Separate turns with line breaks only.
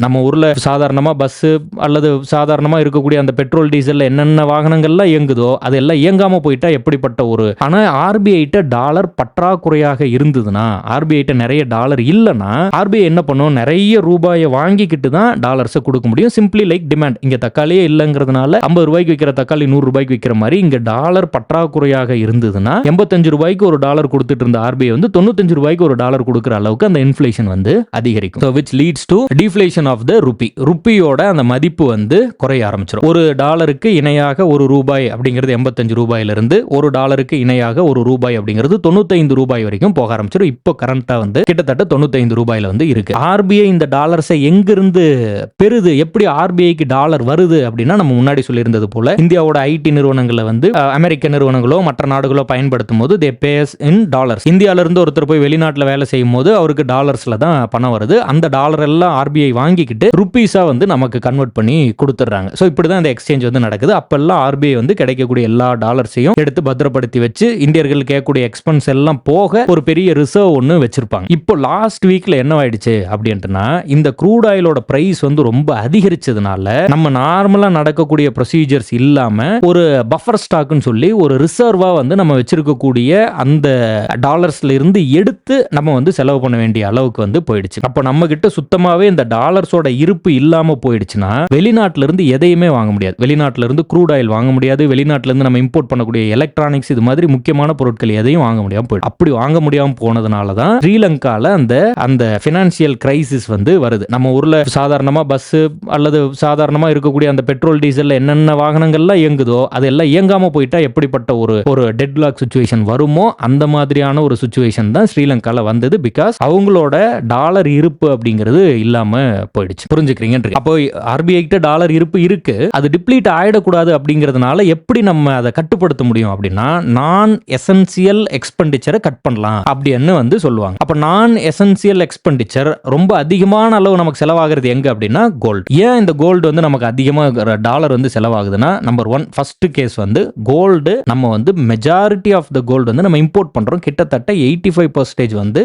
நம்ம ஊர்ல சாதாரணமா பஸ் அல்லது சாதாரணமா இருக்கக்கூடிய அந்த பெட்ரோல் டீசல் என்னென்ன வாகனங்கள்லாம் இயங்குதோ அதெல்லாம் இயங்காம போயிட்டா எப்படிப்பட்ட ஒரு. ஆனா ஆர்பிஐட்ட டாலர் பற்றாக்குறையாக இருந்ததுன்னா, ஆர்பிஐட்ட நிறைய டாலர் இல்லைன்னா ஆர்பிஐ என்ன பண்ணும், நிறைய ரூபாயை வாங்கிக்கிட்டு தான் டாலர்ஸை கொடுக்க முடியும். Simply like demand. இங்க தக்காளியே இல்லைங்கிறதுனால 50 ரூபாய்க்கு விற்கிற தக்காளி 100 ரூபாய்க்கு விற்கிற மாதிரி இங்க டாலர் பற்றாக்குறையாக இருந்ததுன்னா 85 ரூபாய்க்கு ஒரு டாலர் கொடுத்துட்டு இருந்த ஆர்பிஐ வந்து 95 ரூபாய்க்கு ஒரு டாலர் கொடுக்குற அளவுக்கு அந்த இன்ஃப்ளேஷன் வந்து அதிகரிக்கும். So which leads to deflation of the rupee. ருப்பியோட அந்த மதிப்பு வந்து குறைய ஆரம்பிச்சிடும். ஒரு டாலருக்கு இணையாக ஒரு ரூபாய் அப்படிங்கிறது 85 ரூபாயிலிருந்து ஒரு டாலருக்கு இணையாக ஒரு ரூபாய் அப்படிங்கிறது 95 ரூபாய் வரைக்கும் போக ஆரம்பிச்சிடும். இப்போ கரண்டா வந்து கிட்டத்தட்ட 95 ரூபாயில வந்து இருக்கு. ஆர்பிஐ இந்த டாலர்ஸை எங்கிருந்து பெறுது, எப்படி ஆர்பிஐக்கு டாலர் வருது அப்படின்னா, நம்ம முன்னாடி சொல்லியிருந்தது போல இந்தியாவோட ஐடி நிறுவனங்களை வந்து அமெரிக்க நிறுவனங்களோ மற்ற நாடுகளோ பயன்படுத்தும் போது தே பேஸ் இன் டாலர்ஸ். இந்தியால இருந்து ஒருத்தர் போய் வெளிநாட்டில் வேலை செய்யும் போது அவருக்கு டாலர்ஸ்ல தான் பணம் வருது. அந்த டாலர் எல்லாம் ஆர்பிஐ வாங்கிக்கிட்டு ருப்பீஸா வந்து நமக்கு கன்வெர்ட் பண்ணி கொடுத்துறாங்க. ஸோ இப்படிதான் இந்த எக்ஸ்சேஞ்ச் வந்து நடக்குது. அப்பெல்லாம் ஆர்பிஐ வந்து கிடைக்கக்கூடிய எல்லா டாலர்ஸையும் எடுத்து பத்திரப்படுத்தி வச்சு இந்தியர்கள் கேட்கக்கூடிய எக்ஸ்பென்ஸ் எல்லாம் போக ஒரு பெரிய ரிசர்வ் ஒன்று வச்சிருப்பாங்க. இப்போ லாஸ்ட் வீக்ல என்ன ஆயிடுச்சு அப்படின்ட்டுனா, இந்த க்ரூட் ஆயிலோட பிரைஸ் வந்து ரொம்ப அதிகரிச்சதுனால நம்ம நார்மலா நடக்கக்கூடிய ப்ரொசீஜர்ஸ் இல்லாம ஒரு பஃபர் ஸ்டாக்னு சொல்லி ஒரு ரிசர்வா வந்து நம்ம வச்சிருக்கக்கூடிய அந்த டாலர்ஸ்ல இருந்து எடுத்து நம்ம வந்து செலவு பண்ண வேண்டிய அளவுக்கு வந்து போயிடுச்சு. அப்போ நம்ம கிட்ட சுத்தமாவே இந்த டாலர்ஸோட இருப்பு இல்லாம போயிடுச்சுன்னா வெளிநாட்டுல இருந்து எதையுமே வாங்க முடியாது. வெளிநாட்டுல இருந்து க்ரூட் ஆயில் வாங்க முடியாது. வெளிநாட்டுல இருந்து நம்ம இம்போர்ட் பண்ணக்கூடிய எலக்ட்ரானிக்ஸ் இது மாதிரி முக்கியமான பொருட்கள் எதையும் வாங்க முடியாம போயிடும். அப்படி வாங்க முடியாம போனதுனால தான் ஸ்ரீலங்கால அந்த ஃபினான்சியல் கிரைசிஸ் வந்து வருது. நம்ம ஊர்ல சாதாரணமா பஸ் அல்லது சாதாரணமா இருக்கக்கூடிய அந்த பெட்ரோல் டீசல் என்னென்ன வாகனங்கள்லாம் இயங்குதோ அதெல்லாம் இயங்காம போயிட்டா எப்படிப்பட்ட ஒரு டெட்லாக் சிச்சுவேஷன் வருமோ அந்த மாதிரியான ஒரு சிச்சுவேஷன் தான் ஸ்ரீலங்கால வந்தது. பிகாஸ் அவங்களோட டாலர் இருப்பு அப்படிங்கிறது இல்லாம போயிடுச்சு. புரிஞ்சுக்கிறீங்க? அப்போ ஆர்பிஐ கிட்ட டாலர் இருப்பு இருக்கு, அது டிப்ளீட் ஆயிடக்கூடாது அப்படிங்கிறதுனால எப்படி நம்ம அதை கட்டுப்படுத்த முடியும் அப்படின்னா, நான் எசென்சியல் எக்ஸ்பெண்டிச்சரை கட் பண்ணலாம் அப்படின்னு வந்து சொல்லுவாங்க. அப்ப நான் எசென்சியல் எக்ஸ்பெண்டிச்சர் ரொம்ப அதிகமான அளவு நமக்கு செலவாகிறது எங்க அப்படின்னா கோல்டு. ஏன் இந்த கோல்டு வந்து நமக்கு அதிகமாக டாலர் வந்து செலவாகுதுன்னா, நம்பர் 1 ஃபர்ஸ்ட் கேஸ் வந்து கோல்டு நம்ம வந்து மெஜாரிட்டி ஆஃப் த கோல்டு வந்து நம்ம இம்போர்ட் பண்றோம். கிட்டத்தட்ட 85% வந்து